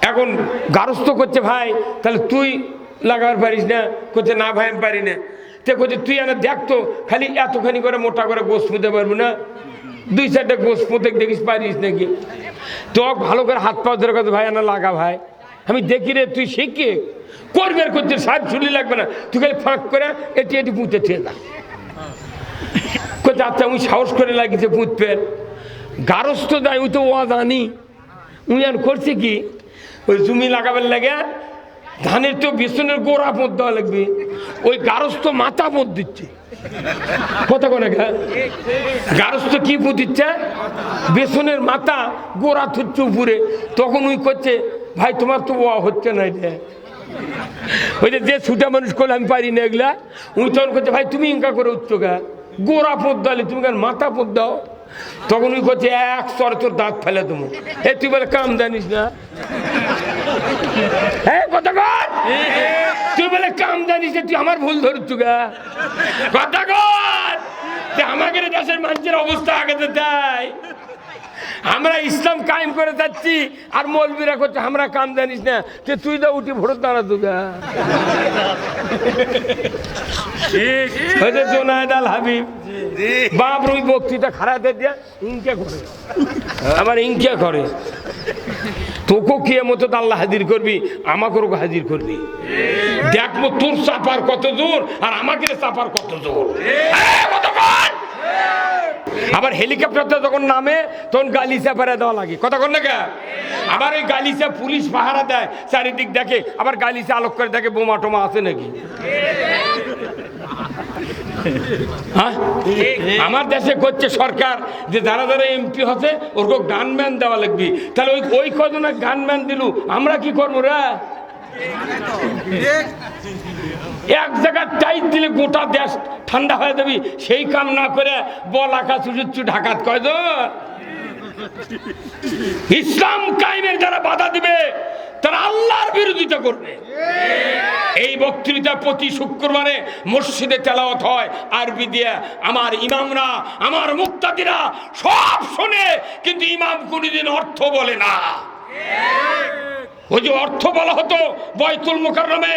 এখন গারস্থ করছে ভাই তাহলে তুই লাগাবার পারিস না, করছে না ভাই আমি পারি না। তে করছে তুই এনে দেখ তো খালি এতখানি করে মোটা করে গোস পুঁতে পারবো না, 2-4টা গোস পুঁতে দেখিস পারিস নাকি। তো ভালো করে হাত পাও ধরে কথা ভাই এনে লাগা ভাই, আমি দেখি রে তুই শিখে করবে করছে সাহেব চুলি লাগবে না, তুই খালি ফাঁক করে এটি এটি পুঁতে থিয়ে যা। আচ্ছা আমি সাহস করে লাগিয়েছে পুঁতবে গারস্থ দেয়, ওই তো ও জানি উনি আর করছে কি ওই জমি লাগাবার লাগে ধানের তো বেসনের গোড়া পোঁত দেওয়া লাগবে, ওই গারস্থ মাথা পোঁত দিচ্ছে। কথা কোন গারস্থ কি পোঁত দিচ্ছে, বেসনের মাথা গোড়া থুচ্ছে উপরে। তখন ওই করছে ভাই তোমার তো হচ্ছে না এটা, ওই যে ছুটা মানুষ করলে আমি পারি না এগুলা। উনি তখন করছে ভাই তুমি ইনকা করে উঠছো গা, গোড়া পোঁত দাও তুমি কেন মাথা পোঁত দাও। তখন ওই করছে এক স্তরে তোর দাঁত ফেলে তুমি, এ তুই বলে কাম জানিস না, হ্যাঁ কথা কর, তুই বলে কাম জানিস না, তুই আমার ভুল ধরছু গা, কথা কর। আমাকে দেশের মানুষের অবস্থা আগে দেয়, আমরা ইসলাম কায়েম করে যাচ্ছি আর মৌলবীরা করছে আমরা কাম জানিস না, তুই তো উঠি ভোট দাঁড়া তুগা। জোনায়েদ আল হাবিব বাপ ওই বক্তৃতা খারাপে দিয়া ইনকে করে, আবার ইনকে করে। তোকে কিয়ামত আল্লাহ হাজির করবি, আমাকেও হাজির করবি। দেখবো তোর চাপার কত জোর আর আমাকে চাপার কত জোর। আবার হেলিকপ্টারটা যখন নামে তখন গালিচা পাড়া দেওয়া লাগে, কথা কর না কে। আবার ওই গালিচা পুলিশ পাহারা দেয়, চারিদিক দেখে, আবার গালিচা আলোক করে দেখে বোমা টোমা আছে নাকি। হ্যাঁ আমার দেশে করছে সরকার যে যারা যারা এমপি হচ্ছে ওরকম গানম্যান দেওয়া লাগবে, তাহলে ওই ওই কজনের গানম্যান দিলু আমরা কি করবো রে। এক জায়গায় টাইট দিলে গোটা দেশ ঠান্ডা হয়ে যাবি, সেই কাম না করে বল আকাশ উঁচু ঢাকাত কয়জন। ইসলাম কায়েমের যারা বাধা দিবে তারা আল্লাহর বিরোধিতা করবে। এই বক্তৃতা প্রতি শুক্রবারে মসজিদে তেলাওয়াত হয় আরবি দিয়ে, আমার ইমামরা আমার মুক্তাদিরা সব শোনে, কিন্তু ইমাম কোনদিন অর্থ বলে না। ওই যে অর্থ বলা হতো বাইতুল মুকাররমে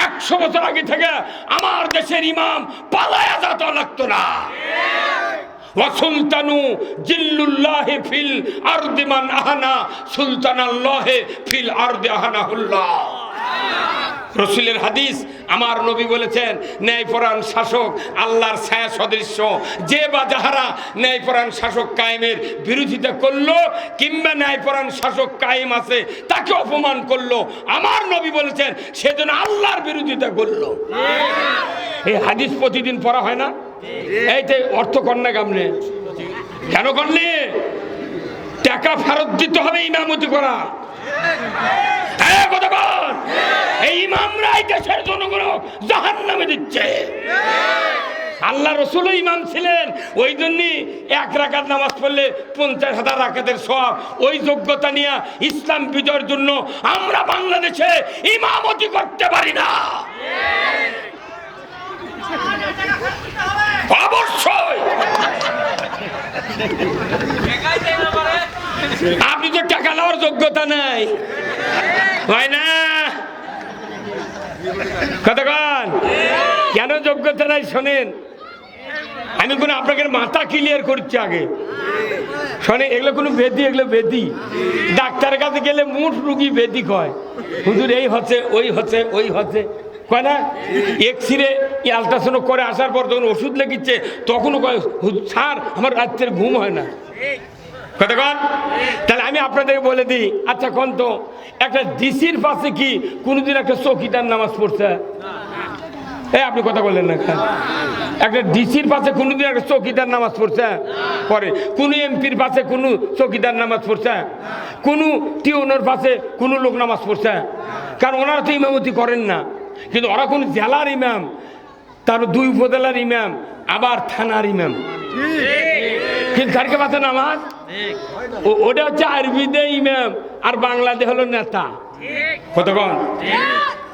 100 বছর আগে থেকে, আমার দেশের ইমাম পালায়া যেতে লাগতো না। ওয়াসুলতানু জিল্লুল্লাহি ফিল আরদি মান আহানা সুলতানাল্লাহি ফিল আরদি আহানাহুল্লাহ। রাসূলের হাদিস, আমার নবী বলেছেন ন্যায়পরায়ণ শাসক আল্লাহর ছায়া সদৃশ্য। যে বা যাহারা ন্যায়পরায়ণ শাসক কায়েমের বিরোধিতা করলো কিংবা ন্যায়পরায়ণ শাসক কায়েম আছে তাকে অপমান করলো, আমার নবী বলেছেন সেজন্য আল্লাহর বিরোধিতা করলো। এই হাদিস প্রতিদিন পড়া হয় না? এইতে অর্থ কন্যা গামনে কেন করলে? টাকা ফেরত দিতে হবে ইমামতি করা। এই ইমামরাই দেশের জনগণ জাহান্নামে দিচ্ছে। আল্লাহ রসুলও ইমাম ছিলেন, ওই জন্যই 1 রাকাত নামাজ পড়লে 50,000 রাকাতের সওয়াব। ওই যোগ্যতা নিয়ে ইসলাম বিজয়ের জন্য আমরা বাংলাদেশে ইমামতি করতে পারি না। অবশ্যই আপনি তো টাকা নেওয়ার যোগ্যতা নাই, হয় না কতক্ষণ। কেন যোগ্যতা নাই শোনেন, আমি কোনো আপনাকে মাথা ক্লিয়ার করছি আগে শোনেন। এগুলো কোনো বেদি, এগুলো বেদি। ডাক্তারের কাছে গেলে মুঠ রুগী বেদি কয়, হুজুর এই হচ্ছে ওই হচ্ছে ওই হচ্ছে কয় না। এক্সরে আলট্রাসাউন্ড করে আসার পর যখন ওষুধ লেগেছে তখনও কয় স্যার আমার রাত্রের ঘুম হয় না। কতক্ষণ। তাহলে আমি আপনাদেরকে বলে দিই, আচ্ছা কোন তো একটা ডিসির পাশে কি কোনোদিন একটা চৌকিদার নামাজ পড়ছে? আপনি কথা বললেন না। একটা ডিসির পাশে কোনোদিন একটা চৌকিদার নামাজ পড়ছে? পরে কোন এমপির পাশে কোনো চৌকিদার নামাজ পড়ছে? কোন টিউনের পাশে কোনো লোক নামাজ পড়ছে? কারণ ওনারা তো ইমামতি করেন না, কিন্তু ওরা কোন জেলার ইমাম, তার 2 উপজেলার ইমাম, আবার থানার ইমাম, কিন্তু তারকে পাশে নামাজ ওটা হচ্ছে আরবিতে ইমাম আর বাংলাদেশ হলো নেতা। কতক্ষণ।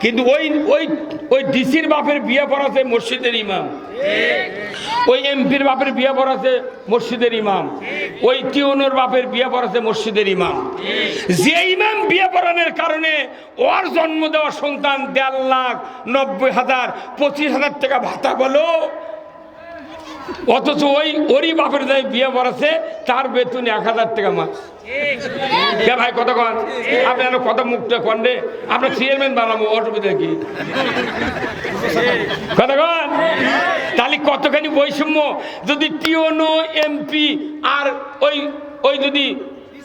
কিন্তু ওই ওই ওই ডিসির বাপের বিয়ে পড়াছে মসজিদের ইমাম, ওই এমপির বাপের বিয়ে পড়াছে মসজিদের ইমাম, ওই টিউনোর বাপের বিয়ে পড়াছে মসজিদের ইমাম। যে ইমাম বিয়ে পড়ানোর কারণে ওর জন্ম দেওয়া সন্তান 1,90,000 25,000 টাকা ভাতা বলো, অথচ ওরই বাপের যাই বিয়ে পড়াছে তার বেতন 1,000 টাকা মাস। কে ভাই কত কন? আপনি কত মুখটা কন রে, আপনার চেয়ারম্যান বানাবো, অসুবিধা কি? কত কন? তাহলে কতখানি বৈষম্য! যদি টিওনো এমপি আর ওই যদি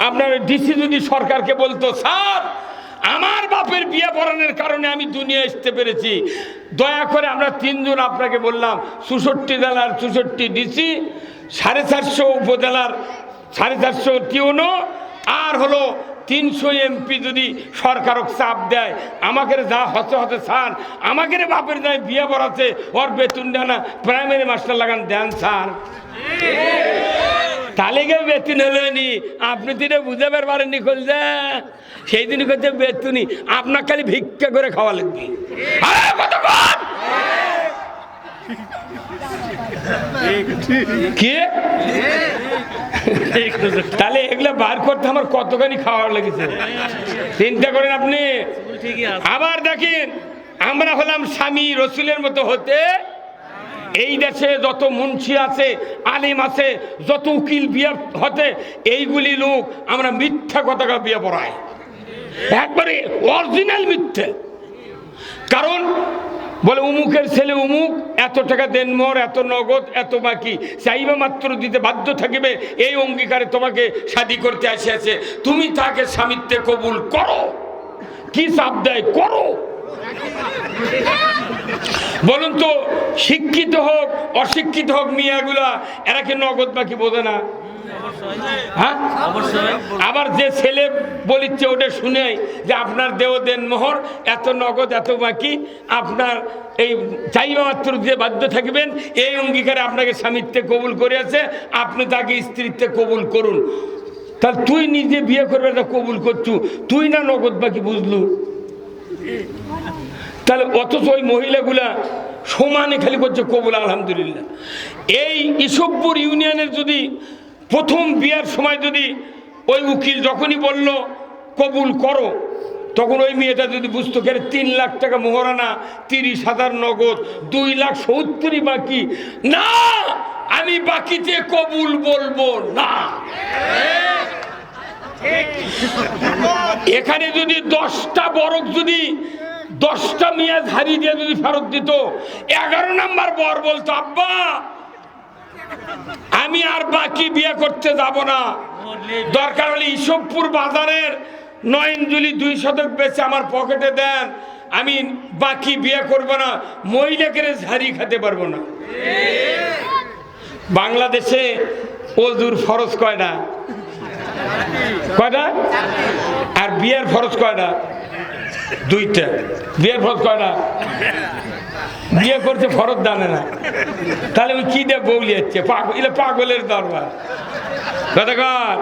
আপনার ডিসি যদি সরকারকে বলতো, স্যার আমার বাপের বিয়ে পড়ানোর কারণে আমি দুনিয়া আসতে পেরেছি, দয়া করে আমরা 3 জন আপনাকে বললাম, 64 জেলার 64 ডিসি, 450 উপজেলার 450 টিউনো, আর হলো 300 এমপি যদি সরকারক চাপ দেয়, আমাকে যা হতে হতে স্যার আমাকে বাপের যায় বিয়ে পড়াচ্ছে, ওর বেতন দেয় না, প্রাইমারি মাস্টার লাগান দেন স্যার। তাহলে গে বেতন হলো নি, আপনি তো এটা বুঝাবার পারেননি, খুলছে সেই দিন করছে বেতনই, আপনার খালি ভিক্ষা করে খাওয়া লাগবে। কি তাহলে এগুলো বার করতে আমার কতখানি খাওয়া লেগেছে চিন্তা করেন আপনি। আবার দেখেন, আমরা হলাম স্বামী রসুলের মতো হতে, এই দেশে যত মুন্সি আছে, আলিম আছে, যত উকিল বিয়ে হতে, এইগুলি লোক আমরা মিথ্যা কথা বিয়ে পড়াই, একবারে অরিজিনাল মিথ্যে। কারণ বলে উমুকের ছেলে উমুক, এত টাকা দেন মোর, এত নগদ, এত বাকি, চাইবা মাত্র দিতে বাধ্য থাকিবে, এই অঙ্গীকারে তোমাকে শাদী করতে আসিয়াছে, তুমি তাকে স্বামিত্বে কবুল করো। কি চাপ দেয়? করো। বলুন তো, শিক্ষিত হোক অশিক্ষিত হোক মিয়াগুলা, এরা কি নগদ বাকি বোঝে না? হ্যাঁ, আবার যে ছেলে বলিচ্ছে ওটা শুনে যে আপনার দেও দেন মোহর, এত নগদ এত বাকি, আপনার এই চাইবা মাত্র দিয়ে বাধ্য থাকবেন, এই অঙ্গীকারে আপনাকে স্বামিত্বে কবুল করেছে, আপনি তাকে স্ত্রীত্বে কবুল করুন। তাহলে তুই নিজে বিয়ে করবে তা কবুল করছু, তুই না নগদ বাকি বুঝলু? তাহলে অথচ ওই মহিলাগুলা সমানে খালি করছে কবুল আলহামদুলিল্লাহ। এই ইসবপুর ইউনিয়নের যদি প্রথম বিয়ার সময় যদি ওই উকিল যখনই বলল কবুল করো, তখন ওই মেয়েটা যদি বুঝতো কেন 3 লাখ টাকা মোহরানা, 30,000 নগদ, 2,70,000 বাকি, না আমি বাকিতে কবুল বলবো না। এখানে যদি 10টা বরক যদি 10টা মেয়ে ঝাড়ি দিয়ে যদি ফেরত দিত, 11 নাম্বার বর বলতো, আব্বা আমি আর বাকি বিয়ে করতে যাব না, দরকার হলে ইসবপুর বাজারের 9 ইঞ্জুলি 2 শতক বেচে আমার পকেটে দেন, আমি বাকি বিয়ে করব না, মহিলাকে ঝাড়ি খেতে পারবো না। বাংলাদেশে ওজুর ফরজ কয়টা? কয়টা? আর বিয়ের ফরজ কয়টা? 2টা। বিয়ের ফরজ কয়টা? বিয়ে করতে ফরজ জানে না, তাহলে ওই কি দিয়ে বউলি যাচ্ছে? পাগলের দরবার। কতক্ষণ?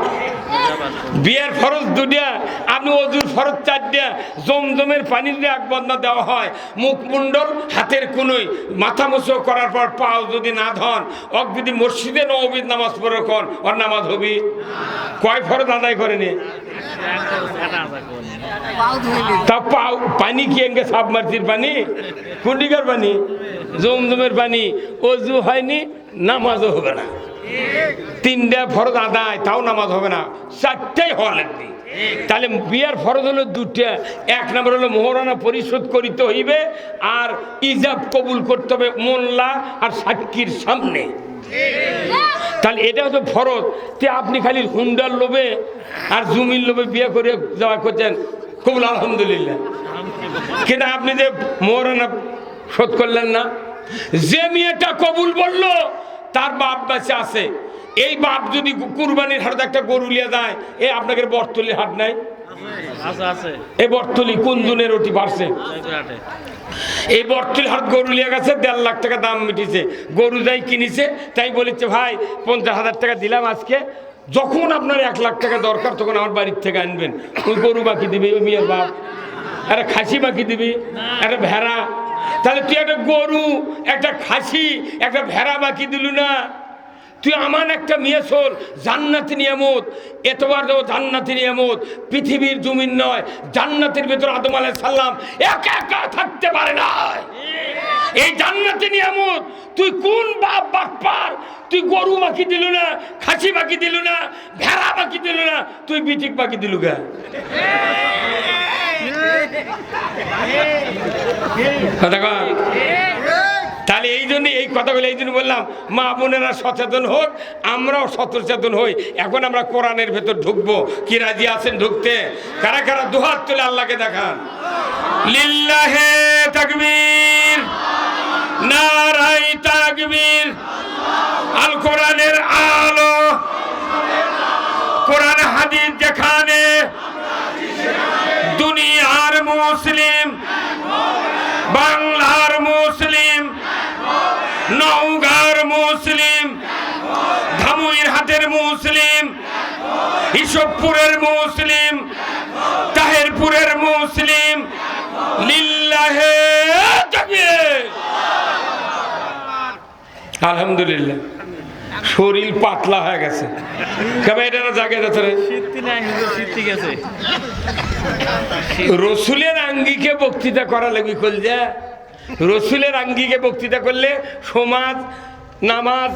বিয়ের ফরজ 2টা, আপনি অজুর ফরজ 4টা। জমজমের পানি যদি 1 বদনা দেওয়া হয়, মুখমণ্ডল হাতের কোনোই মাথা মুছো করার পর পাও যদি না ধন, ওক যদি মসজিদে নববীর নামাজ পড়ে কোন ওর নামাজ হবি? কয় ফরজ আদায় করেনি? তা পাও পানি কি এনকে সাবমার্সির পানি, কুন্ডিকার পানি, জমজমের পানি, অজু হয়নি, নামাজও হবে না। 3টা ফরজ আদায়, তাও নামাজ হবে না, 4টাই হওয়া লাগবে। তাহলে বিয়ার ফরজ হলো 2টা। 1 নম্বর হলো মোহরানা পরিশোধ করিতে হইবে, আর ইজাব কবুল করতে হবে মোল্লা আর সাক্ষীর সামনে। তাহলে এটা হচ্ছে ফরজ। তে আপনি খালি হুন্ডার লোভে আর জমির লোভে বিয়ে করে যাওয়া করছেন, কবুল আলহামদুলিল্লাহ, কিন্তু আপনি যে মোহরানা শোধ করলেন না। যে মেয়েটা কবুল বললো তার বাপ বেঁচে আছে, এই বাপ যদি কুরবানির হাটে একটা গরু লিয়ে যায়, এই আপনাদের বটতলির হাট নাই? এই বটতলি কোন জনের ওটি বাড়ছে? এই বটতলি হাট গরু লিয়ে গেছে, 1.5 লাখ টাকা দাম মিটিছে, গরু যাই কিনেছে, তাই বলেছে ভাই 50,000 টাকা দিলাম আজকে, যখন আপনার 1 লাখ টাকা দরকার তখন আমার বাড়ির থেকে আনবেন। ওই গরু বাকি দিবে ওই মেয়ের বাপ। একটা খাসি বাকি দিবি, একটা ভেড়া। তাহলে তুই একটা গরু, একটা খাসি, একটা ভেড়া বাকি দিলু না? তুই আমার একটা মিয়াসর জান্নাতি নিয়ামত, এতবার দেবো জান্নাতি নিয়ামত, পৃথিবীর জমিন নয়, জান্নাতের ভেতর আদম আলাইহিস সালাম একা একা থাকতে পারে না। এই জান্নাতি নিয়ামত তুই কোন বাপ বাটপার, তুই গরু বাকি দিল না, খাসি বাকি দিল না, ভেড়া বাকি দিল না, তুই বিটিক বাকি দিলু গা। তাহলে এই জন্য এই কথাগুলো এই জন্য বললাম, মা বোনেরা সচেতন হোক, আমরাও সচেতন হই। এখন আমরা কোরআনের ভেতর ঢুকবো। কি রাজি আছেন ঢুকতে? কারা কারা দুহাত তুলে আল্লাহকে দেখান। লিল্লাহে তাকবীর, নারাই তাকবীর। আল কোরআনের আলো, কোরআন হাদিস যেখানে, দুনিয়ার মুসলিম, বাংলার মুসলিম, নওগাঁর মুসলিম, ধামইরহাটের মুসলিম, ইসবপুরের মুসলিম, তাহেরপুরের মুসলিম। লিল্লাহে তাকবীর। আলহামদুলিল্লাহ, শরীর পাতলা হয়ে গেছে। কেমন এটা জাগে যাচ্ছে রে? রসুলের আঙ্গিকে বক্তৃতা করা লাগবে। কলজা রসুলের আঙ্গিকে বক্তৃতা করলে সমাজ, নামাজ,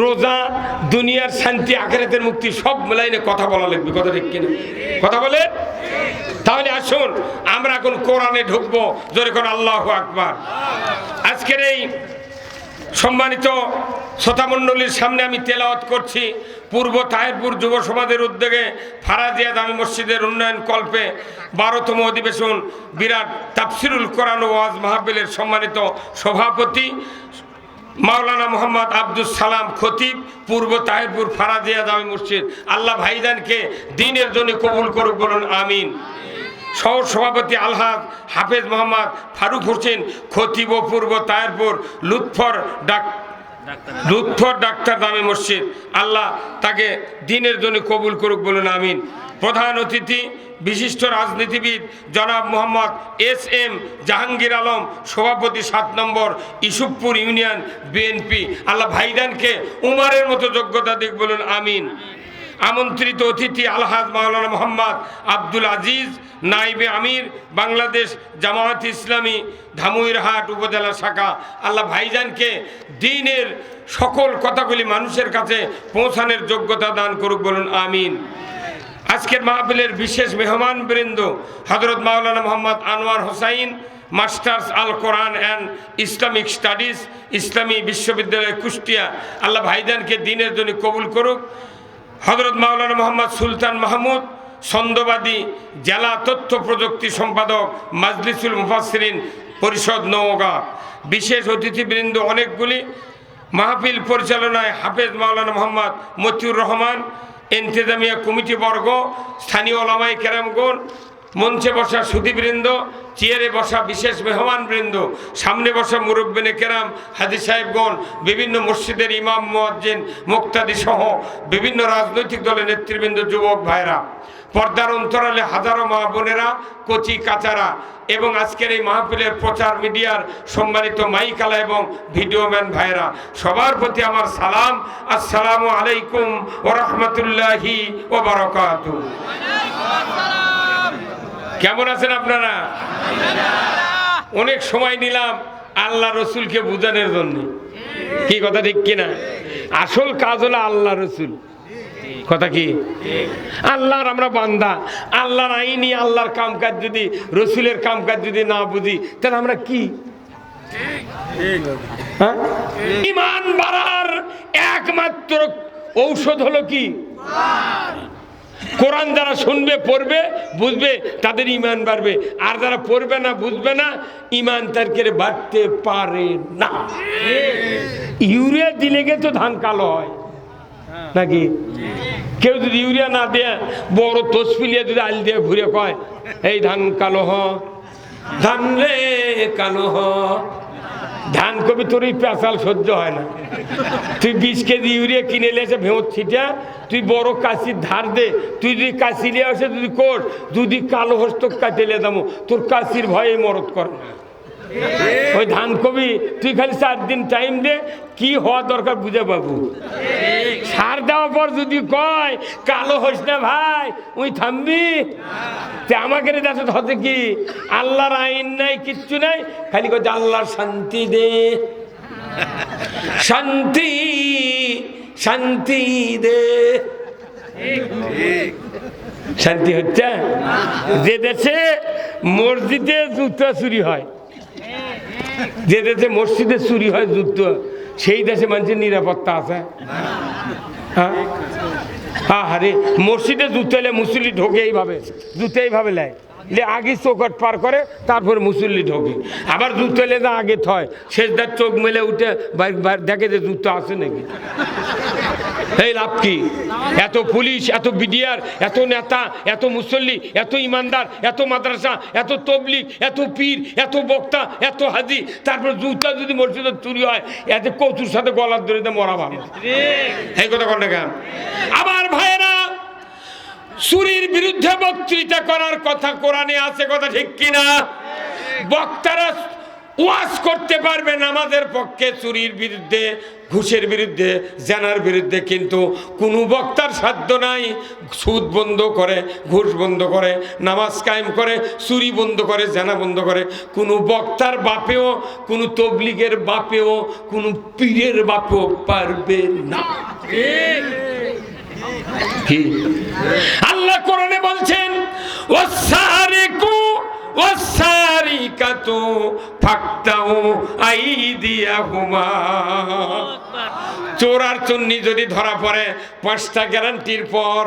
রোজা, দুনিয়ার শান্তি, আখিরাতের মুক্তি সব লাইনে কথা বলা লাগবে। কথা ঠিক কিনা? কথা বলে। তাহলে আসুন আমরা এখন কোরআনে ঢুকবো। জোরে করে আল্লাহু আকবার। আজকের এই সম্মানিত শ্রোতামণ্ডলীর সামনে আমি তেলাওয়াত করছি পূর্ব তাহেরপুর যুব সমাজের উদ্যোগে ফারাজিয়া জামি মসজিদের উন্নয়ন কল্পে 12তম অধিবেশন বিরাট তাফসিরুল কোরআন ওয়াজ মাহফিলের সম্মানিত সভাপতি মাওলানা মোহাম্মদ আব্দুল সালাম খতিব, পূর্ব তাহেরপুর ফারাজিয়া জামি মসজিদ। আল্লাহ ভাইজানকে দ্বীনের জন্য কবুল করুক, বলুন আমিন। সহ সভাপতি আলহাজ হাফেজ মোহাম্মদ ফারুক হোসেন খতিব, পূর্ব তাহেরপুর লুৎফর ডাক্তার জামি মসজিদ। আল্লাহ তাকে দ্বীনের জন্য কবুল করুক, বলুন আমিন। প্রধান অতিথি বিশিষ্ট রাজনীতিবিদ জনাব মোহাম্মদ SM জাহাঙ্গীর আলম, সভাপতি 7 নম্বর ইসুফপুর ইউনিয়ন বিএনপি। আল্লাহ ভাইজানকে উমারের মতো যোগ্যতা দিক, বলুন আমিন। আমন্ত্রিত অতিথি আলহাজ মাওলানা মোহাম্মদ আব্দুল আজিজ, নাইবে আমির, বাংলাদেশ জামায়াত ইসলামী ধামইরহাট উপজেলা শাখা। আল্লাহ ভাইজানকে দ্বীনের সকল কথাগুলি মানুষের কাছে পৌঁছানোর যোগ্যতা দান করুক, বলুন আমিন। আজকের মাহফিলের বিশেষ মেহমান বৃন্দ হযরত মাওলানা Mohammad Anwar Hossain, masters Al Quran and Islamic studies, ইসলামী বিশ্ববিদ্যালয় কুষ্টিয়া। আল্লাহ ভাইজানকে দ্বীনের জন্য কবুল করুক। হযরত মাওলানা মোহাম্মদ সুলতান মাহমুদ, ছন্দবাদী, জেলা তথ্য প্রযুক্তি সম্পাদক, মাজলিসুল মুফাসসিরিন পরিষদ নওগাঁ। বিশেষ অতিথিবৃন্দ অনেকগুলি। মাহফিল পরিচালনায় হাফেজ মাওলানা মোহাম্মদ মতিউর রহমান, ইন্তেজামিয়া কমিটি বর্গ, স্থানীয় ওলামায়ে কেরামগণ, মঞ্চে বসা সুধীবৃন্দ, চেয়ারে বসা বিশেষ মেহমানবৃন্দ, সামনে বসা মুরব্বিনে কেরাম, হাজী সাহেবগণ, বিভিন্ন মসজিদের ইমাম, মুয়াজ্জিন, মুক্তাদি সহ বিভিন্ন রাজনৈতিক দলের নেতৃবৃন্দ, যুবক ভাইরা, পর্দার অন্তরালে হাজারো মা বোনেরা, কচি কাচারা এবং আজকের এই মাহফিলের প্রচার মিডিয়ার সম্মানিত মাইকালা এবং ভিডিওম্যান ভাইরা, সবার প্রতি আমার সালাম। আসসালামু আলাইকুম ওয়া রাহমাতুল্লাহি ওয়া বারাকাতুহু। কেমন আছেন আপনারা? অনেক সময় নিলাম আল্লাহ রসুলকে বুঝানোর জন্য। কি কথা ঠিক কিনা? আসল কাজ হলো আল্লাহ রসুল। কথা কি? আল্লাহর আমরা বান্দা, আল্লাহর আইনি, আল্লাহর কামকাজ যদি, রসুলের কামকাজ যদি না বুঝি, তাহলে আমরা কি? ঈমান বাড়ার একমাত্র ঔষধ হলো কি? কোরআন যারা শুনবে, পড়বে, বুঝবে, তাদের ঈমান বাড়বে। আর যারা পড়বে না, বুঝবে না, ঈমান তার করে বাড়তে পারে না। ইউরিয়া দিলে গে তো ধান কালো হয় নাকি? কেউ যদি ইউরিয়া না দেয়, বড় তসপিলিয়া যদি আল দিয়ে ঘুরে কয়, এই ধান কালো হ, ধান রে কালো হ, ধান কবি তোর এই পেঁচাল সহ্য হয় না, তুই 20 কেজি ইউরিয়া কিনে এসে ভেঙত ছিটা, তুই বড় কাশির ধার দে, তুই যদি কাশি নিয়ে আসে যদি কোর যদি কালো হস্তক কাটেলে দামো তোর কাশির ভয়ে মরদ কর না। ওই ধান কবি তুই খালি 4 দিন টাইম দে, কি হওয়া দরকার বুঝে পাবো। সার দেওয়ার পর যদি কয় কালো হোস না ভাই, ওই থামবি? আমাকে দেশে হতে কি আল্লাহর আইন নাই, কিচ্ছু নাই, খালি কচ্ছে আল্লাহর শান্তি দে, শান্তি শান্তি দে। শান্তি হচ্ছে যে দেশে মসজিদে জুতো চুরি হয়, যে দেশে মসজিদে চুরি হয় জুতো, সেই দেশে মানুষের নিরাপত্তা আছে? হ্যাঁ হ্যাঁ রে, মসজিদে জুতো এলে মুসল্লি ঢোকে এইভাবে, জুতো এইভাবে নেয়, আগে চৌকট পার করে তারপরে মুসল্লি ঢোকে। আবার জুতো এলে না আগে থয়, শেষদার চোখ মেলে উঠে দেখে যে জুতো আছে নাকি। এই লাভ কি? এত পুলিশ, এত বিডিআর, এত নেতা, এত মুসল্লি, এত ইমানদার, এত মাদ্রাসা, এত তবলিগ, এত পীর, এত বক্তা, এত হাজি, তারপর জুতা যদি মসজিদে চুরি হয় এতে কচুর সাথে গলার দড়িতে মরা ভালো। এই কথা কন না কেন? আবার ভাইয়েরা, চুরির বিরুদ্ধে বক্তৃতা করার কথা কোরআনে আছে, কথা ঠিক কিনা? বক্তারা ওয়াজ করতে পারবে নামাজের পক্ষে, চুরির বিরুদ্ধে, ঘুষের বিরুদ্ধে, জেনার বিরুদ্ধে, কিন্তু কোনো বক্তার সাধ্য নাই সুদ বন্ধ করে, ঘুষ বন্ধ করে, নামাজ কায়েম করে, চুরি বন্ধ করে, জেনা বন্ধ করে। কোনো বক্তার বাপেও, কোনো তবলিগের বাপেও, কোনো পীরের বাপেও পারবে না। কি আল্লাহ কোরআনে বলছেন, ওয়াসারিকু ওয়াসারিকাতু ফাকতাউ আইদিয়াহুমা। চোর আর চুন্নি যদি ধরা পড়ে 5টা গ্যারান্টির পর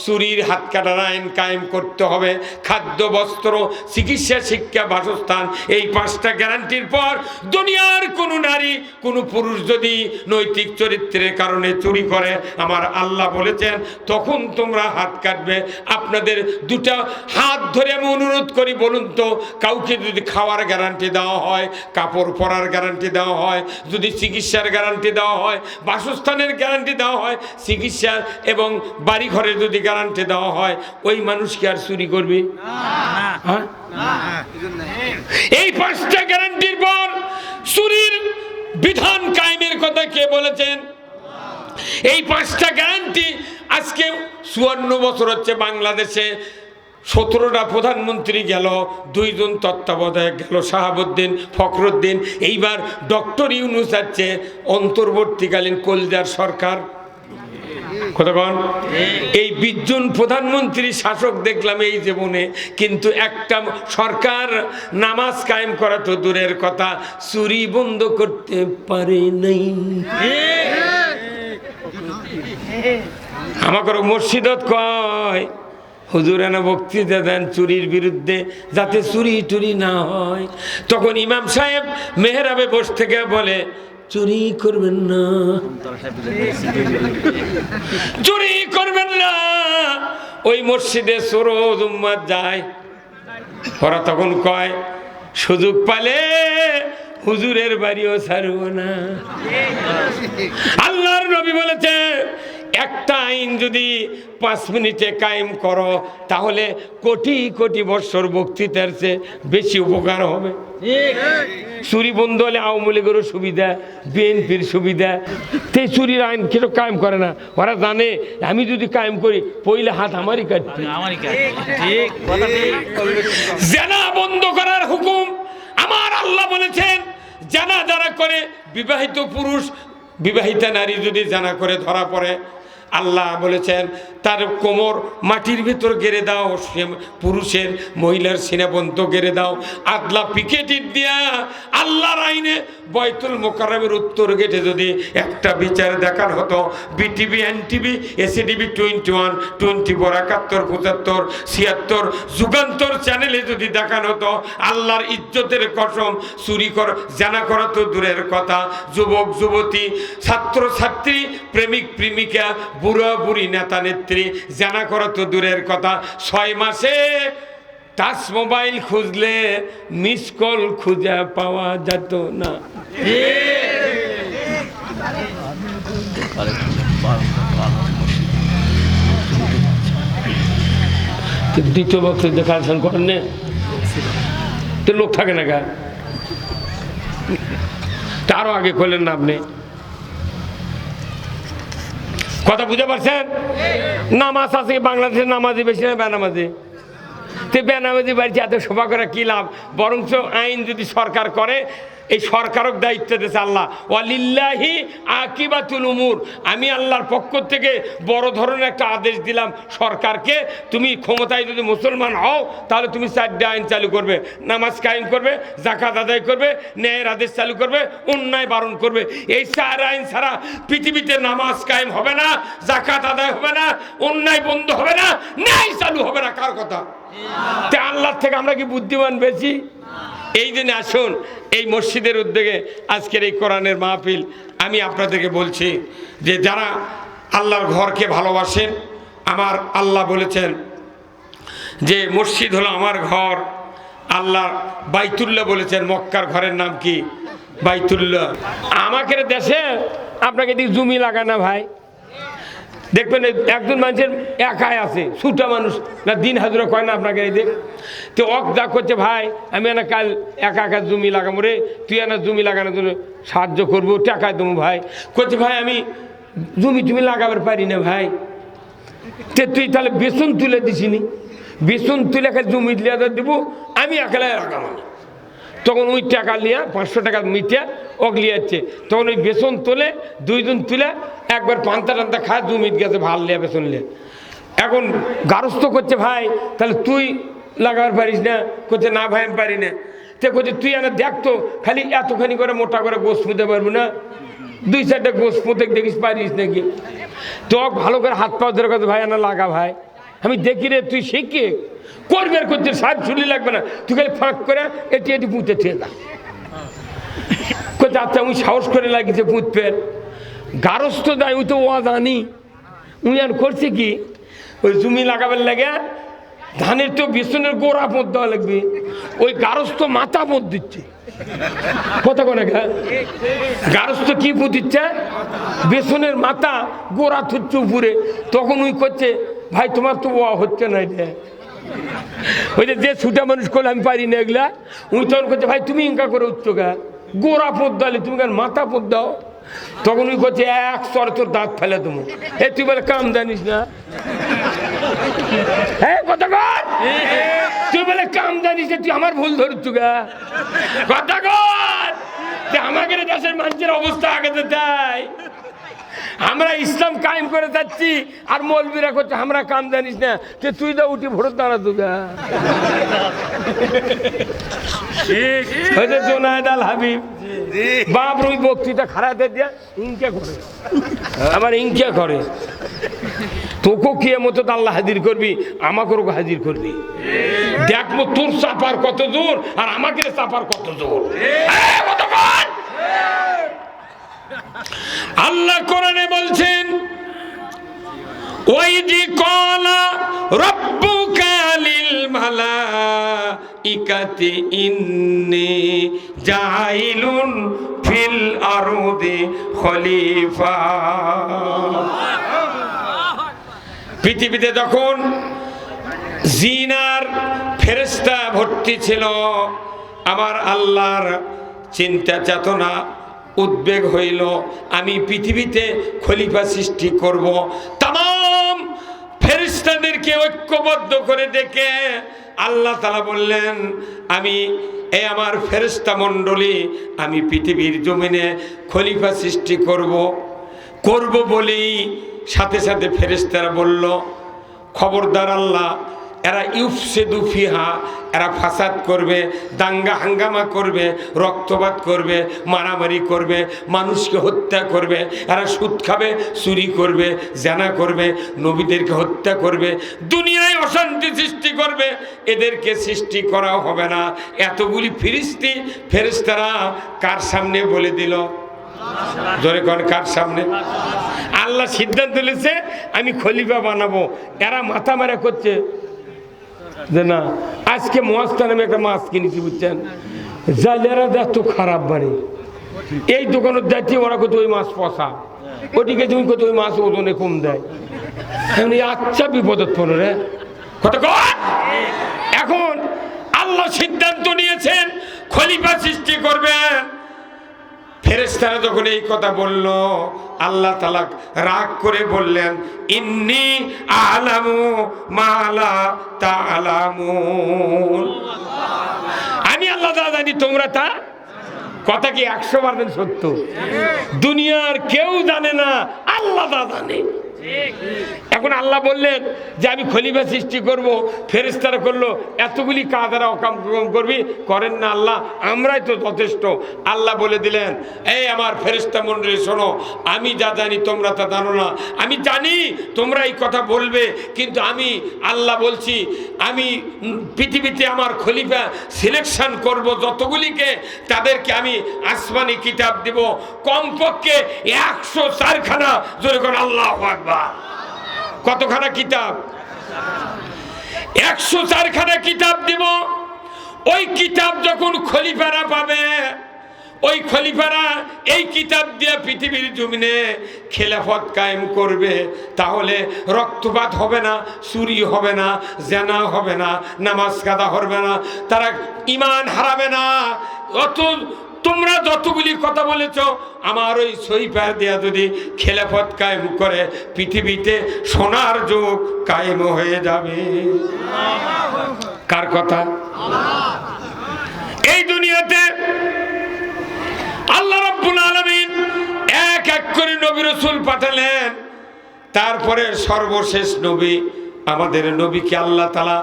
চুরির হাত কাটার আইন কায়েম করতে হবে। খাদ্য, বস্ত্র, চিকিৎসা, শিক্ষা, বাসস্থান, এই 5টা গ্যারান্টির পর দুনিয়ার কোনো নারী, কোনো পুরুষ যদি নৈতিক চরিত্রের কারণে চুরি করে, আমার আল্লাহ বলেছেন তখন তোমরা হাত কাটবে। আপনাদের 2টা হাত ধরে আমি অনুরোধ করি, বলুন তো কাউকে যদি খাওয়ার গ্যারান্টি দেওয়া হয়, কাপড় পরার গ্যারান্টি দেওয়া হয়, যদি চিকিৎসার গ্যারান্টি দেওয়া হয়, বাসস্থানের গ্যারান্টি দেওয়া হয়, চিকিৎসা এবং বাড়ি ঘরে যদি গ্যারান্টি দেওয়া হয়, ওই মানুষ কি আর চুরি করবে? হ্যাঁ, এই 5টা গ্যারান্টির পর চুরির বিধান কায়েমের কথা কে বলেছেন? এই 5টা গ্যারান্টি আজকে 54 বছর হচ্ছে বাংলাদেশে। 17টা প্রধানমন্ত্রী গেল, 2 জন তত্ত্বাবধায়ক গেল, শাহাবুদ্দিন, ফখরুদ্দিন, এইবার ডক্টর ইউনূস আছে, অন্তর্বর্তীকালীন কলজার সরকার। কতক্ষণ এই 20 জন প্রধানমন্ত্রী শাসক দেখলাম এই জীবনে, কিন্তু একটা সরকার নামাজ কায়েম করা তো দূরের কথা, চুরি বন্ধ করতে পারে নাই। আমাকে মসজিদত কয় হুজুর এনে বক্তৃতা দেন চুরির বিরুদ্ধে, যাতে চুরি টুরি না হয়। তখন ইমাম সাহেব মেহরাবে বসে থেকে বলে, চুরি করবেন না, চুরি করবেন না। ওই মসজিদে চোর উম্মাত যায়, ওরা তখন কয় সুযোগ পালে হুজুরের বাড়িও ছাড়ব না। আল্লাহর নবী বলেছে, একটা আইন যদি 5 মিনিটে কায়েম করো, তাহলে কোটি কোটি বছর বক্তৃতার চেয়ে বেশি উপকার হবে। চুরি বন্ধ হলে আওয়ামী লীগেরও সুবিধা, বিএনপির সুবিধা। তে চুরির আইন কেউ কায়েম করে না, ওরা জানে আমি যদি কায়েম করি পইলে হাত আমারই কাটবে। জেনা বন্ধ করার হুকুম আমার আল্লাহ বলেছেন। জানা যারা করে, বিবাহিত পুরুষ, বিবাহিতা নারী যদি জানা করে ধরা পড়ে, আল্লাহ বলেছেন তার কোমর মাটির ভিতর গেড়ে দাও, পুরুষের মহিলার সিনা পর্যন্ত গেড়ে দাও। আদলা পিকেটিভ দিয়া আল্লাহর আইনে বয়তুল মোকাররমের উত্তর গেটে যদি একটা বিচার দেখার হতো, বিটিভি, এনটিভি, এসিটিভি 21, 24, 71, 75, 76 যুগান্তর চ্যানেলে যদি দেখানো হতো, আল্লাহর ইজ্জতের কসম, চুরি কর, জানা করা তো দূরের কথা, যুবক যুবতী, ছাত্র ছাত্রী, প্রেমিক প্রেমিকা, বুড়া বুড়ি, নেতা নেত্রী, জানা করা তো দূরের কথা, 6 মাসে টাচ মোবাইল খুঁজলে মিস কল খুঁজে পাওয়া যেত না। দ্বিতীয় বক্তব্য দেখাশন করেন না তো লোক থাকে না গা, তারও আগে করলেন না আপনি। কথা বুঝতে পারছেন? নামাজ আছে বাংলাদেশের নামাজি বেশি না বেনামাজি? তো বেনামাজি বাড়িতে এত সভা করে কি লাভ? বরঞ্চ আইন যদি সরকার করে, এই সরকারক দায়িত্ব দিয়েছে আল্লাহ, ওয়ালিল্লাহি আকিবাতুল উমুর। আমি আল্লাহর পক্ষ থেকে বড় ধরনের একটা আদেশ দিলাম সরকারকে, তুমি ক্ষমতায় যদি মুসলমান হও তাহলে তুমি 4টে আইন চালু করবে, নামাজ কায়েম করবে, যাকাত আদায় করবে, ন্যায়ের আদেশ চালু করবে, অন্যায় বারণ করবে। এই 4 আইন ছাড়া পৃথিবীতে নামাজ কায়েম হবে না, যাকাত আদায় হবে না, অন্যায় বন্ধ হবে না, ন্যায় চালু হবে না। কার কথা? তে আল্লাহর থেকে আমরা কি বুদ্ধিমান বেশি? এই জন্য আসুন, এই মসজিদের উদ্যোগে আজকের এই কোরআনের মাহফিল, আমি আপনাদেরকে বলছি যে যারা আল্লাহর ঘরকে ভালোবাসেন, আমার আল্লাহ বলেছেন যে মসজিদ হলো আমার ঘর। আল্লাহ বাইতুল্লাহ বলেছেন, মক্কার ঘরের নাম কি? বাইতুল্লাহ। আমাকে দেশে আপনাকে দিক জমি লাগানা ভাই, দেখবেন একজন মানুষের একাই আছে, ছুটা মানুষ না, দিন হাজুরা কয় না আপনাকে এই দেখ। তো অক যা করছে, ভাই আমি না কাল একা একা জমি লাগাবো রে, তুই না জমি লাগানোর জন্য সাহায্য করবো, টাকা দেবো। ভাই করছে, ভাই আমি জমি লাগাবার পারি না ভাই। তে তুই তাহলে বেসন তুলে দিছিনি, বেসন তুলে খালি জমি লিয়া দেবো, আমি একালাই লাগাবো না। তখন ওই টাকা লিয়া 500 টাকা মিটিয়া ওক লিয়াচ্ছে, তখন ওই বেসন তোলে, 2 জন তুলে একবার পান্তা টান্তা খায়, জমিত গেছে ভাল লিয়া বেসন লিয়া। এখন গারস্থ করছে, ভাই তাহলে তুই লাগাবার পারিস না? করছে না ভাই আমি পারি না। তে করছে তুই এনে দেখতো খালি এতখানি করে মোটা করে গোস পুঁতে পারবো না, 2-4টা গোস পুঁতে দেখিস পারিস নাকি? তো ভালো করে হাত পাও ধরে কথা, ভাই এনে লাগা ভাই, আমি দেখি রে তুই শিখে করবে। আর করছে সাহেব চুলি লাগবে না, তুই খালি ফাঁক করে এটি পুঁতে ঠিক না। করছে আচ্ছা, উনি সাহস করে লাগিয়েছে পুঁতবে। গারস্থ দেয়, ওই তো ও জানি উনি আর করছে কি, ওই জমি লাগাবার লাগে ধানের তো বেসনের গোড়া পোঁত দেওয়া লাগবে, ওই গারস্থ মাথা পোঁত দিচ্ছে। কথা কোনে গারস্থ কি পোঁত দিচ্ছে? বেসনের মাথা গোড়া থুচ্ছে উপরে। তখন উনি করছে, ভাই তোমার তো ও হচ্ছে না, এটা ওই যে ছুটা মানুষ করলে আমি পারি না এগুলা। উনি তখন করছে, ভাই তুমি ইনকা করে উঠছো গা, গোড়া পোঁত দালে তুমি কেন মাথা পোঁত দাও? তখন উনি করছে, এক সরে তোর দাঁত ফেলে তুমি, এ তুই বলে কাম জানিস না? হ্যাঁ কথা কর, তুই বলে কাম জানিস না, তুই আমার ভুল ধরছু গা। কথা কর, আমাকে দেশের মানুষের অবস্থা আগে তো তাই, আমরা ইসলাম কায়েম করে যাচ্ছি আর মৌলবীরা করছে আমরা কাম জানিস না, তুই তো উঠি ভোট দাঁড়া তুগা। জোনায়েদ আল হাবিব বাপ ওই বক্তৃতা খারাপে দিয়া ইনকা করে, আমার ইনকা করে। তোকে কি মতো আল্লাহ হাজির করবি, আমাকেও হাজির করবি। দেখবো তোর চাপার কত জোর আর আমাকে চাপার কত জোর। আল্লাহ কোরআনে বলছেন, ওয়াইদি ক্বালা রাব্বুকা লিল মালাইকাতি ইন্নী জাইলুন ফিল আরদি খলিফা। পৃথিবীতে যখন জিন আর ফেরেশতা ভর্তি ছিল, আমার আল্লাহর চিন্তা চেতনা উদ্বেগ হইল, আমি পৃথিবীতে খলিফা সৃষ্টি করব। তাম ফেরেশতাদেরকে ঐক্যবদ্ধ করে ডেকে আল্লাহ তাআলা বললেন, আমি এই আমার ফেরেশতা মণ্ডলী আমি পৃথিবীর জমিনে খলিফা সৃষ্টি করব বলেই সাথে সাথে ফেরেশতারা বলল, খবরদার আল্লাহ, এরা ইউফসিদু ফিহা, এরা ফাসাদ করবে, দাঙ্গা হাঙ্গামা করবে, রক্তপাত করবে, মারামারি করবে, মানুষকে হত্যা করবে, এরা সুদ খাবে, চুরি করবে, জেনা করবে, নবীদেরকে হত্যা করবে, দুনিয়ায় অশান্তি সৃষ্টি করবে। এদেরকে সৃষ্টি করা হবে না। এতগুলি ফেরেশতারা কার সামনে বলে দিল? জোরে কোন কার সামনে? আল্লাহ সিদ্ধান্ত নিয়েছে আমি খলিফা বানাবো, এরা মাথা মারা করছে যে না আজকে মস্তান আমি একটা মাছ কিনেছি বুঝছেন, জালেরা এত খারাপ বাড়ি, এই দোকানের যাচ্ছি ওরা কত ওই মাছ পচা, ওটিকে তুমি কত ওই মাছ ওজনে কম দেয়, আচ্ছা বিপদত পড়ো রে কথা কর। এখন আল্লাহ সিদ্ধান্ত নিয়েছেন খলিফা সৃষ্টি করবেন। ফেরেশতারা যখন এই কথা বলল, আল্লাহ তাআলা রাগ করে বললেন, ইন্নী আ'লামু মা লা তা'লামুন, আমি আল্লাহ তাআলা জানি তোমরা তা। কথা কি 100% সত্য? দুনিয়ার কেউ জানে না, আল্লাহ তাআলা জানে। এখন আল্লাহ বললেন যে আমি খলিফা সৃষ্টি করব, ফেরেশতারা করলো এতগুলি কাজ আর অকাম করবি, করেন না আল্লাহ, আমরাই তো যথেষ্ট। আল্লাহ বলে দিলেন, এই আমার ফেরেশতা মণ্ডলী শোনো, আমি যা জানি তোমরা তা জানো না। আমি জানি তোমরা এই কথা বলবে, কিন্তু আমি আল্লাহ বলছি আমি পৃথিবীতে আমার খলিফা সিলেকশন করব যতগুলিকে, তাদেরকে আমি আসমানি কিতাব দিব কমপক্ষে 104খানা। জোরে কোন আল্লাহু আকবার। কতখানা কিতাব? 104খানা কিতাব দিব। ওই কিতাব যখন খলিফারা পাবে, ওই খলিফারা এই কিতাব দিয়ে পৃথিবীর জমিনে খেলাফত কায়েম করবে। তাহলে রক্তপাত হবে না, চুরি হবে না, জেনা হবে না, নামাজ কাদা হবে না, তারা ঈমান হারাবে না। অত তোমরা যতগুলি কথা বলেছ, আমার ওই সহিফার দেয়া যদি খেলাফত কায়েম করে, পৃথিবীতে সোনার যুগ কায়েম হয়ে যাবে। কার কথা? এই দুনিয়াতে আল্লাহ রাব্বুল আলামিন এক এক করে নবী রাসূল পাঠালেন। তারপরে সর্বশেষ নবী আমাদের নবীকে আল্লাহ তাআলা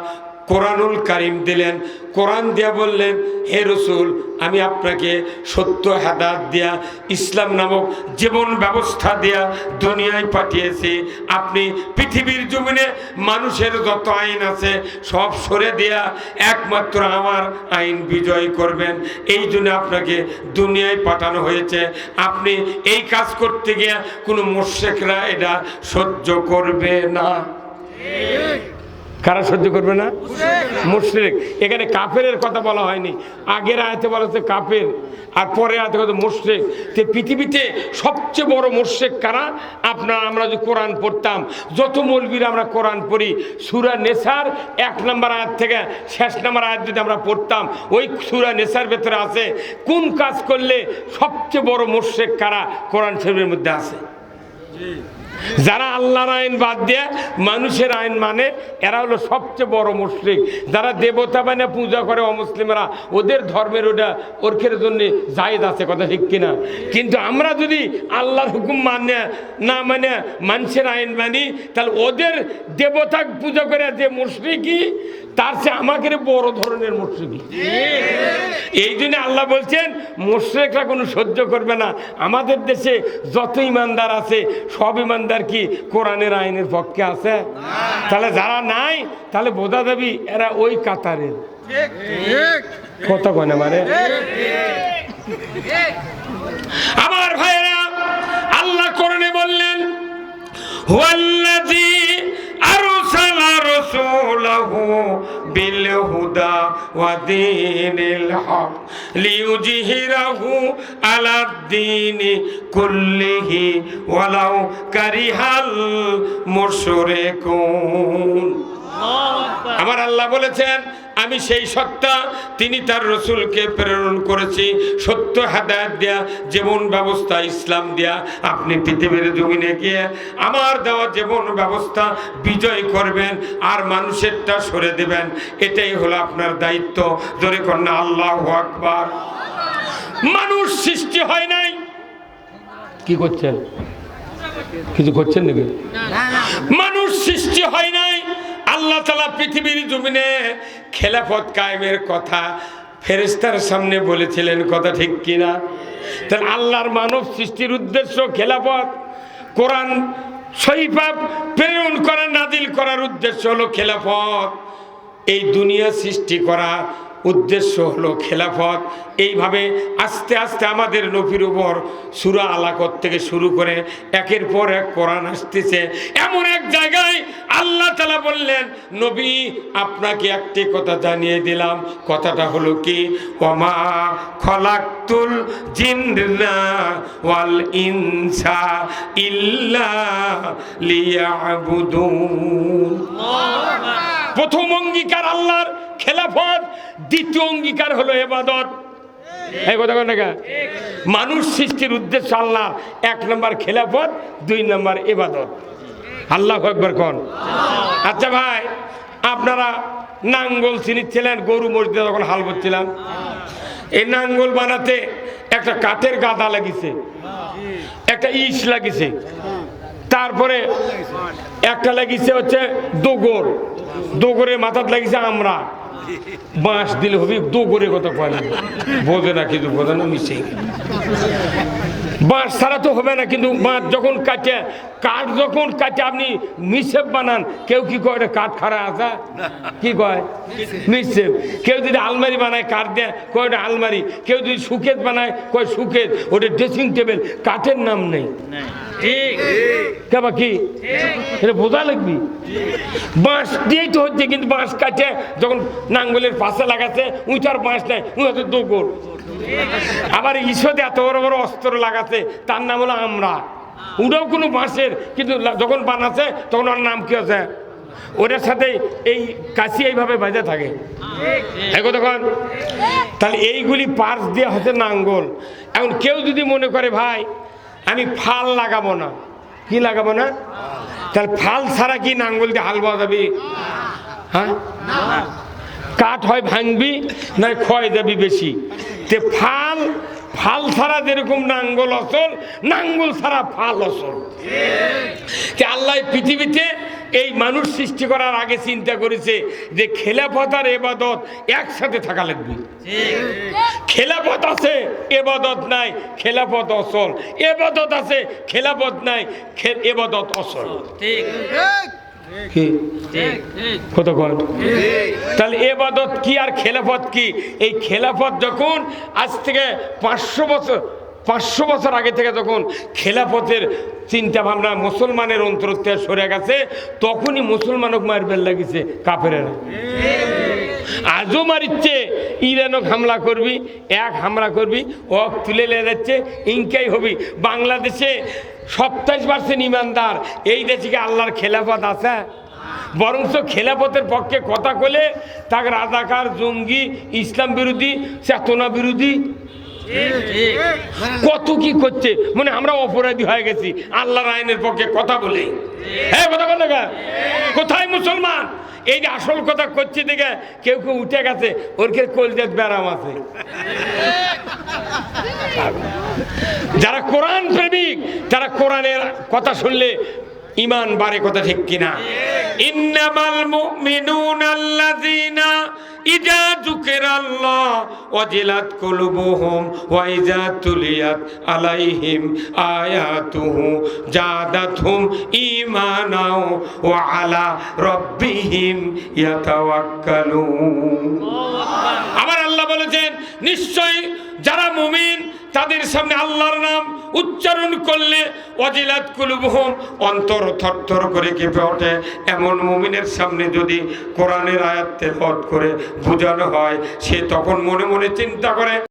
কোরআনুল কারীম দিলেন। কোরআন দিয়া বললেন, হে রাসূল, আমি আপনাকে সত্য হেদায়েত দিয়া ইসলাম নামক জীবন ব্যবস্থা দিয়া দুনিয়ায় পাঠিয়েছি। আপনি পৃথিবীর জমিনে মানুষের যত আইন আছে সব সরে দিয়া একমাত্র আমার আইন বিজয় করবেন। এই জন্য আপনাকে দুনিয়ায় পাঠানো হয়েছে। আপনি এই কাজ করতে গিয়ে কোনো মুশরিকরা এটা সহ্য করবে না। কারা সহ্য করবে না? মুশরিক। এখানে কাফেরের কথা বলা হয়নি, আগের আয়াতে বলা হচ্ছে কাফের, আর পরে আয়াতে কথা মুশরিক। তো পৃথিবীতে সবচেয়ে বড় মুশরিক কারা? আমরা যদি কোরআন পড়তাম, যত মৌলবীরা আমরা কোরআন পড়ি, সূরা নেসার 1 নম্বর আয়াত থেকে শেষ নম্বর আয়াত যদি আমরা পড়তাম, ওই সূরা নেসার ভেতরে আছে কোন কাজ করলে সবচেয়ে বড় মুশরিক কারা, কোরআন শরীফের মধ্যে আছে। যারা আল্লাহর আইন বাদ দিয়ে মানুষের আইন মানে, এরা হলো সবচেয়ে বড় মুশরিক। যারা দেবতা মানে পূজা করে অমুসলিমরা, ওদের ধর্মের ওটা ওরখের জন্য জায়েজ আছে, কথা ঠিক কিনা? কিন্তু আমরা যদি আল্লাহর হুকুম মানে না মানে মানুষের আইন মানি, তাহলে ওদের দেবতা পূজা করে যে মুশরিকি, তার চেয়ে আমাকে বড় ধরনের মুশরিকি। এই জন্য আল্লাহ বলছেন মুশরিকরা কোনো সহ্য করবে না। আমাদের দেশে যত ইমানদার আছে সব ইমানদার কি কোরআনের আইনের পক্ষে আছে? তাহলে যারা নাই, তাহলে বোঝা যাবি এরা ওই কাতারের। কথা কয় না মানে আমার ভাইয়েরা, আল্লাহ কোরআনে বললেন, হুয়াল্লাযী আরসালা রাসূলাহু বিল হুদা ওয়া দীনিল হক লিইউযহিরাহু আলাদ দীনি কুল্লিহি ওয়ালাউ কারিহাল মুশরিকুন। আমার আল্লাহ বলেছেন, আমি সেই সত্তা, তিনি তার রসুলকে প্রেরণ করেছি সত্য হেদায়েত দেয়া, জীবন ব্যবস্থা ইসলাম দেয়া। আপনি পৃথিবীর জমিনে গিয়ে আমার দেওয়া জীবন ব্যবস্থা বিজয় করবেন আর মানুষেরটা সরে দেবেন। এটাই হলো আপনার দায়িত্ব। জোরে কন্যা আল্লাহু আকবার। মানুষ সৃষ্টি হয় নাই, কি করছেন? কিছু করছেন নাকি? মানুষ সৃষ্টি হয় নাই। আল্লাহ তাআলা পৃথিবীর জমিনে খেলাফত কায়েমের কথা ফেরেশতার সামনে বলেছিলেন, কথা ঠিক কিনা? তাহলে আল্লাহর মানব সৃষ্টির উদ্দেশ্য খেলাফত। কোরআন সহিফা প্রেরণ করা, নাজিল করার উদ্দেশ্য হলো খেলাফত। এই দুনিয়া সৃষ্টি করা, উদ্দেশ্য হলো খেলাফত। এইভাবে আস্তে আস্তে আমাদের নবীর উপর সূরা আলাকত থেকে শুরু করে একের পর এক কোরআন আসতেছে। এমন এক জায়গায় আল্লাহ তাআলা বললেন, নবী আপনাকে একটি কথা জানিয়ে দিলাম, কথাটা হলো কি, ওমা খলাকতুল জিন্না ওয়াল ইনসা ইল্লা লিয়াবুদুন। প্রথম অঙ্গীকার আল্লাহর খেলাফত, দ্বিতীয় অঙ্গীকার হলো ইবাদত। এই কথা কোন না? মানুষ সৃষ্টির উদ্দেশ্য আল্লাহ, 1 নম্বর খেলাফত, 2 নম্বর ইবাদত। আল্লাহু আকবার কোন। আচ্ছা ভাই, আপনারা নাঙ্গল চিনিচ্ছিলেন, গরু মসজিদে যখন হাল করছিলাম, এই নাঙ্গল বানাতে একটা কাঠের গাদা লাগিছে, একটা ইট লাগিছে, তারপরে একটা লাগিছে হচ্ছে দোগর, দোগরের মাথাত লাগিছে আমরা। বাঁশ দিলে হবে, দোগরের কথা কয় না, বোঝে না, কিন্তু বোঝে না, মিশে বাঁশ ছাড়া তো হবে না। কিন্তু বাঁশ যখন কাটে, কাঠ যখন কাটে আপনি মিসেপ বানান, কেউ কি কয় কাঠ খাড়া আসা, কি কয় মিসেপ। কেউ যদি আলমারি বানায় কাঠ দেয়, কয় ওটা আলমারি। কেউ যদি সুকেত বানায়, কয় সুকেত। ওটা ড্রেসিং টেবিল, কাঠের নাম নেই। কি এটা বোঝা লাগবি, বাঁশ দিয়েই তো হচ্ছে। কিন্তু বাঁশ কাটে যখন নাঙ্গলের পাশে লাগাচ্ছে, উইটার বাঁশ নেয়, উই হচ্ছে দোগর। আবার ঈশ্বরে এত বড় বড় অস্ত্র লাগাচ্ছে, তার নাম হলো আমরা। ওটাও কোনো বাঁশের, কিন্তু যখন বানাচ্ছে তখন ওর নাম কি আছে, ওটার সাথে এই কাশি এইভাবে বাজে থাকে। তখন তাহলে এইগুলি পার্স দিয়ে হচ্ছে নাঙ্গল। এখন কেউ যদি মনে করে ভাই আমি ফাল লাগাবো না, কি লাগাবো না, তাহলে ফাল ছাড়া কি নাঙ্গল দিয়ে হাল বাজাবি? হ্যাঁ, কাঠ হয় ভাঙবি, নয় ক্ষয় যাবি বেশি। তে ফাল ছাড়া যেরকম নাঙ্গল অসল, নাঙ্গল ছাড়া ফাল অসল। আল্লাহ পৃথিবীতে এই মানুষ সৃষ্টি করার আগে চিন্তা করেছে যে খেলাফত আর ইবাদত একসাথে থাকা লাগবে। খেলাফত আছে, ইবাদত নাই, খেলাফত অসল। ইবাদত আছে, খেলাফত নাই, ইবাদত অসল। তাহলে ইবাদত কি আর খেলাফত কি? এই খেলাফত যখন আজ থেকে 500 বছর আগে থেকে যখন খেলাফতের চিন্তা ভাবনা মুসলমানের অন্তর থেকে সরে গেছে, তখনই মুসলমানক মারবেল লাগিছে কাফেরেরা। আজও মারিচ্ছে, ইরানক হামলা করবি, এক হামলা করবি, ও তুলে লে যাচ্ছে, ইনকাই হবি। বাংলাদেশে 27% ইমানদার, এই দেশে কি আল্লাহর খেলাফত আছে? বরঞ্চ খেলাফতের পক্ষে কথা বলে তাকে রাজাকার, জঙ্গি, ইসলাম বিরোধী, চেতনা বিরোধী কত কি করছে। মানে আমরা অপরাধী হয়ে গেছি আল্লাহর আইনের পক্ষে কথা বলে। হ্যাঁ, কথা বলে না? কোথায় মুসলমান? এই যে আসল কথা করছে দেখে কেউ কেউ উঠে গেছে, ওর কে কলজাত ব্যারাম আছে। যারা কোরআন প্রেমিক, তারা কোরআনের কথা শুনলে ইমান বাড়ে, কথা ঠিক কিনা? ইন্নামাল মুমিনুনা আল্লাযিনা ইযা যুকিরাল্লাহ ওয়াজিলাত কুলুবুহুম ওয়া ইযা তুলিয়াত আলাইহিম আয়াতুহু জাদাতহুম ঈমানাও ওয়া আলা রাব্বিহিম ইয়াতাওয়াক্কালুন। আবার আল্লাহ বলেছেন, নিশ্চয় যারা মুমিন তাদের সামনে আল্লাহর নাম উচ্চারণ করলে ওয়াজিলাত কুলুবুহুম, অন্তর থরথর করে কেঁপে ওঠে। এমন মুমিনের সামনে যদি কোরআনের আয়াত তেলাওয়াত করে বোঝানো হয়, সে তখন মনে মনে চিন্তা করে